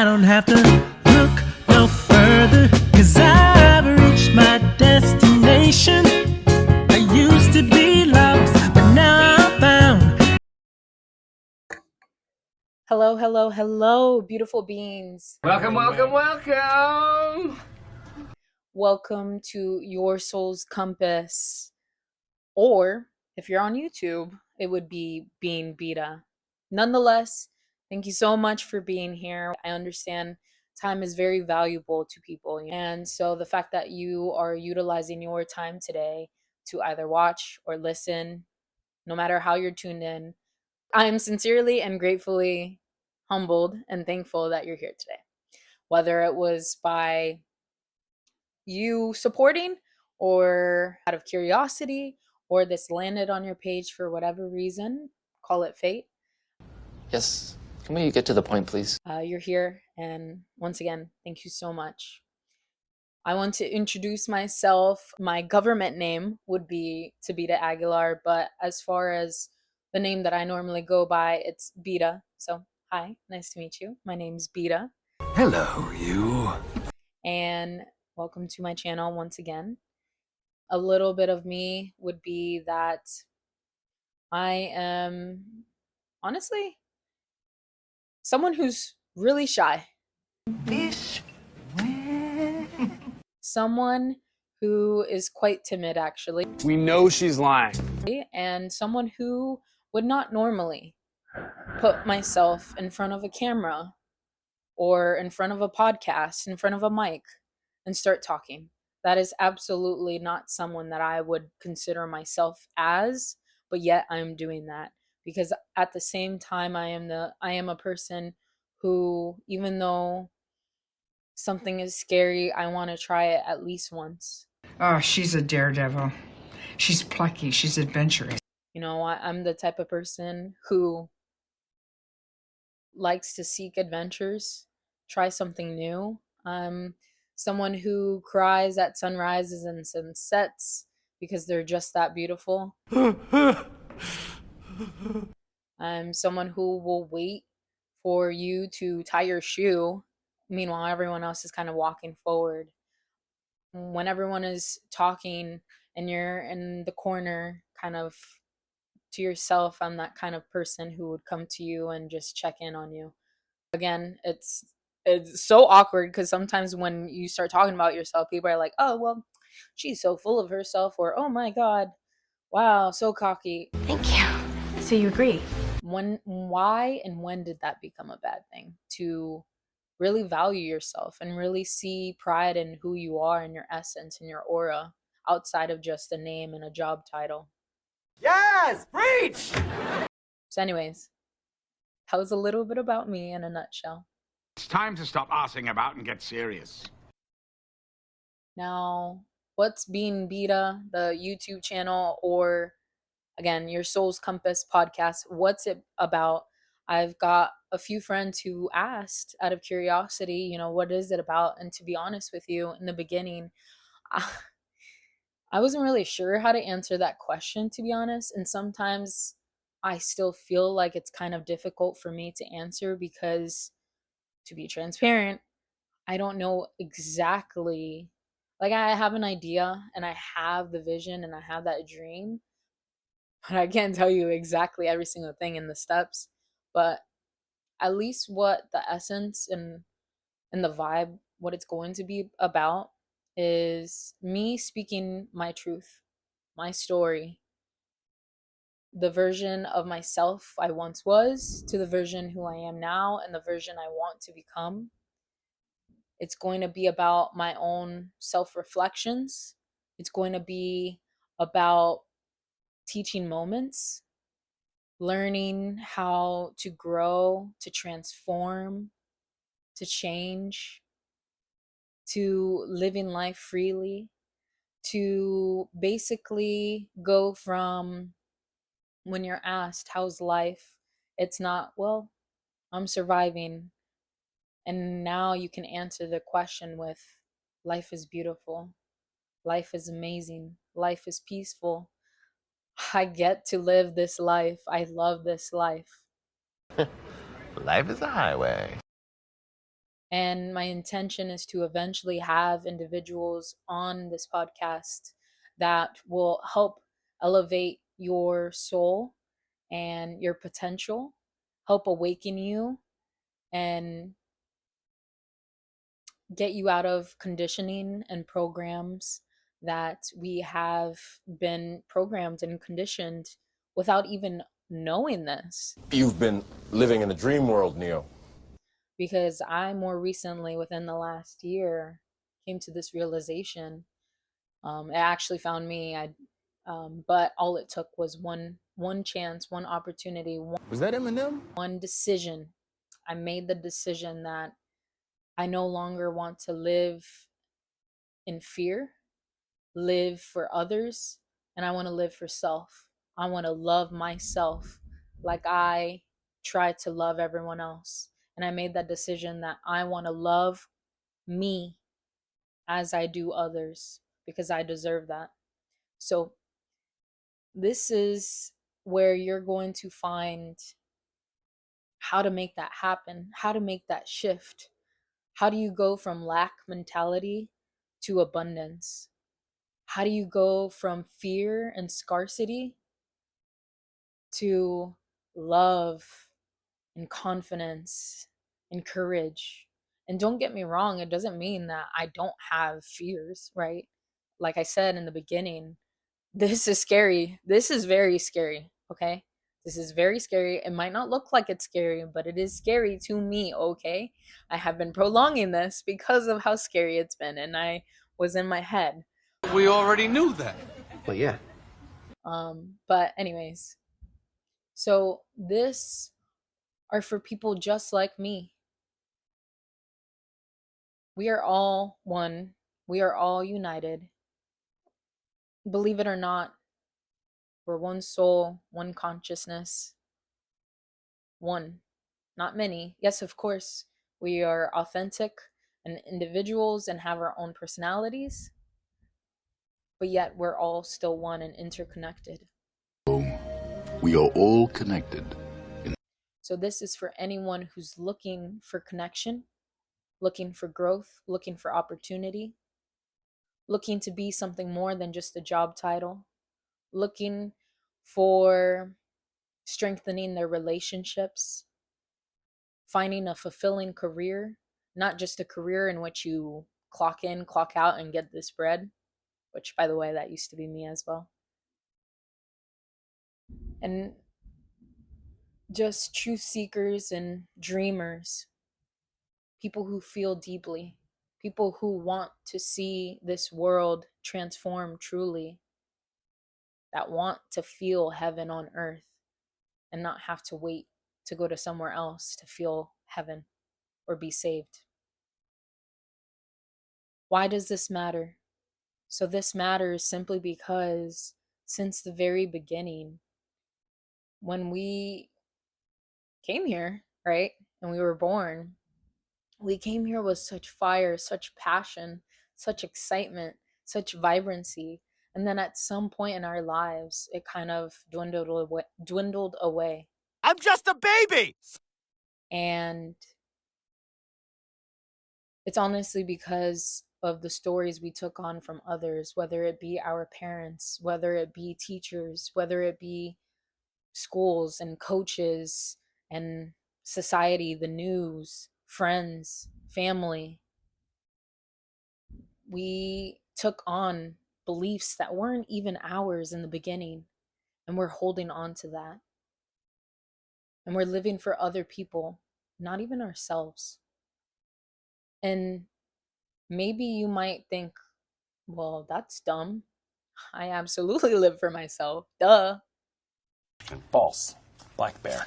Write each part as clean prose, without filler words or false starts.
don't have to look no further, 'cause I've reached my destination. I used to be lost, but now I'm found. Hello, hello, hello, beautiful beings. Welcome, welcome, welcome. Welcome to Your Soul's Compass. Or, if you're on YouTube, it would be being Bita. Nonetheless, thank you so much for being here. I understand time is very valuable to people. And so the fact that you are utilizing your time today to either watch or listen, no matter how you're tuned in, I am sincerely and gratefully humbled and thankful that you're here today. Whether it was by you supporting or out of curiosity or this landed on your page for whatever reason, call it fate. Yes, can we get to the point, please? You're here, and once again, thank you so much. I want to introduce myself. My government name would be Tabita Aguilar, but as far as the name that I normally go by, it's Bita. So, hi, nice to meet you. My name's Bita. Hello, you. And welcome to my channel once again. A little bit of me would be that I am honestly someone who's really shy. Someone who is quite timid, actually. We know she's lying. And someone who would not normally put myself in front of a camera or in front of a podcast, in front of a mic, and start talking. That is absolutely not someone that I would consider myself as, but yet I'm doing that because at the same time I am a person who, even though something is scary, I want to try it at least once. Oh, she's a daredevil. She's plucky. She's adventurous. You know, I'm the type of person who likes to seek adventures, try something new. I'm someone who cries at sunrises and sunsets because they're just that beautiful. I'm someone who will wait for you to tie your shoe. Meanwhile, everyone else is kind of walking forward. When everyone is talking and you're in the corner, kind of to yourself, I'm that kind of person who would come to you and just check in on you. Again, it's so awkward because sometimes when you start talking about yourself, people are like, oh, well, she's so full of herself, or oh my God, wow, so cocky. Thank you. So you agree? Why and when did that become a bad thing? To really value yourself and really see pride in who you are and your essence and your aura outside of just a name and a job title. Yes, preach. So anyways, that was a little bit about me in a nutshell. It's time to stop arsing about and get serious. Now, what's Being Bita, the YouTube channel, or again, Your Soul's Compass podcast, what's it about? I've got a few friends who asked out of curiosity, what is it about? And to be honest with you, in the beginning, I wasn't really sure how to answer that question, to be honest. And sometimes I still feel like it's kind of difficult for me to answer because, to be transparent, I don't know exactly. Like, I have an idea and I have the vision and I have that dream, but I can't tell you exactly every single thing in the steps. But at least what the essence and the vibe, what it's going to be about, is me speaking my truth, my story, the version of myself I once was to the version who I am now and the version I want to become. It's going to be about my own self-reflections. It's going to be about teaching moments, learning how to grow, to transform, to change, to living life freely, to basically go from when you're asked, how's life? It's not, well, I'm surviving. And now you can answer the question with, life is beautiful. Life is amazing. Life is peaceful. I get to live this life. I love this life. Life is a highway. And my intention is to eventually have individuals on this podcast that will help elevate your soul and your potential, help awaken you, and get you out of conditioning and programs that we have been programmed and conditioned without even knowing this. You've been living in a dream world, Neo. Because I more recently, within the last year, came to this realization. It actually found me. But all it took was one chance, one opportunity, Was that Eminem? one decision. I made the decision that I no longer want to live in fear, live for others, and I want to live for self. I want to love myself like I try to love everyone else. And I made that decision that I want to love me as I do others because I deserve that. So, this is where you're going to find how to make that happen, how to make that shift. How do you go from lack mentality to abundance? How do you go from fear and scarcity to love and confidence and courage? And don't get me wrong, it doesn't mean that I don't have fears, right? Like I said in the beginning, this is scary. This is very scary, okay? This is very scary. It might not look like it's scary, but it is scary to me, okay? I have been prolonging this because of how scary it's been, and I was in my head. We already knew that. Well, yeah. But anyways, so this are for people just like me. We are all one. We are all united. Believe it or not, we're one soul, one consciousness, one, not many. Yes, of course, we are authentic and individuals and have our own personalities, but yet we're all still one and interconnected. We are all connected. So this is for anyone who's looking for connection, looking for growth, looking for opportunity, looking to be something more than just a job title, looking for strengthening their relationships, finding a fulfilling career, not just a career in which you clock in, clock out, and get this bread, which, by the way, that used to be me as well. And just truth seekers and dreamers, people who feel deeply, people who want to see this world transform truly, that want to feel heaven on earth and not have to wait to go to somewhere else to feel heaven or be saved. Why does this matter? So this matters simply because since the very beginning, when we came here, right, and we were born, we came here with such fire, such passion, such excitement, such vibrancy. And then at some point in our lives, it kind of dwindled away. I'm just a baby! And it's honestly because of the stories we took on from others, whether it be our parents, whether it be teachers, whether it be schools and coaches and society, the news, friends, family. We took on beliefs that weren't even ours in the beginning, and we're holding on to that. And we're living for other people, not even ourselves. And maybe you might think, well, that's dumb. I absolutely live for myself. Duh. False. Black bear.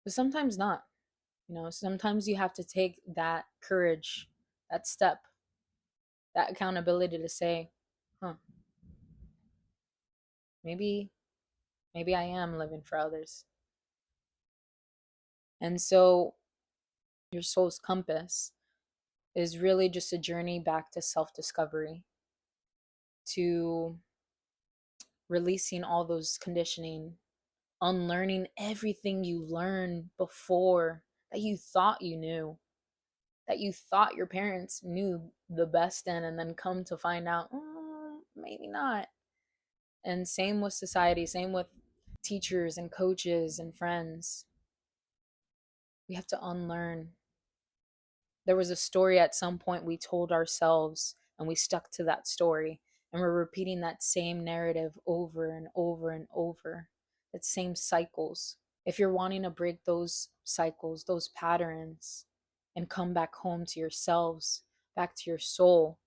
But sometimes not. Sometimes you have to take that courage, that step, that accountability to say, maybe I am living for others. And so your soul's compass is really just a journey back to self-discovery, to releasing all those conditioning, unlearning everything you learned before that you thought you knew. that you thought your parents knew the best in, and then come to find out, maybe not. And same with society, same with teachers and coaches and friends. We have to unlearn. There was a story at some point we told ourselves, and we stuck to that story, and we're repeating that same narrative over and over and over, that same cycles. If you're wanting to break those cycles, those patterns, and come back home to yourselves, back to your soul,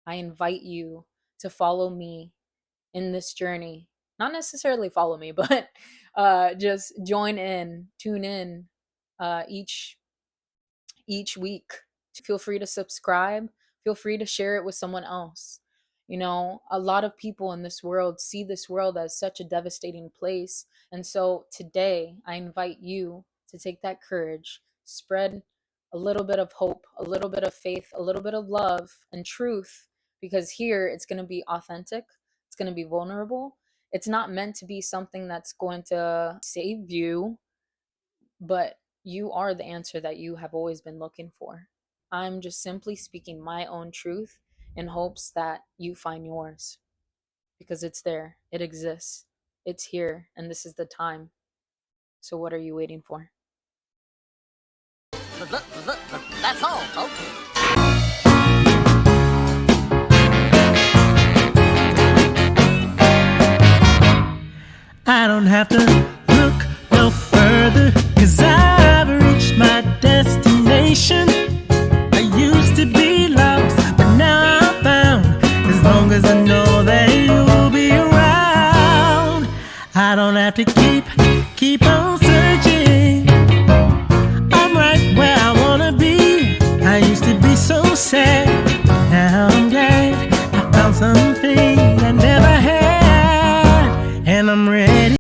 I invite you to follow me in this journey. Not necessarily follow me, but just join in, tune in each week. Feel free to subscribe. Feel free to share it with someone else. You know, a lot of people in this world see this world as such a devastating place. And so today, I invite you to take that courage, spread a little bit of hope, a little bit of faith, a little bit of love and truth, because here it's going to be authentic, it's going to be vulnerable. It's not meant to be something that's going to save you, but you are the answer that you have always been looking for. I'm just simply speaking my own truth in hopes that you find yours, because it's there, it exists, it's here, and this is the time. So what are you waiting for? That's all, folks. I don't have to look no further, 'cause I've reached my destination. I used to be lost, but now I'm found. As long as I know that you'll be around, I don't have to keep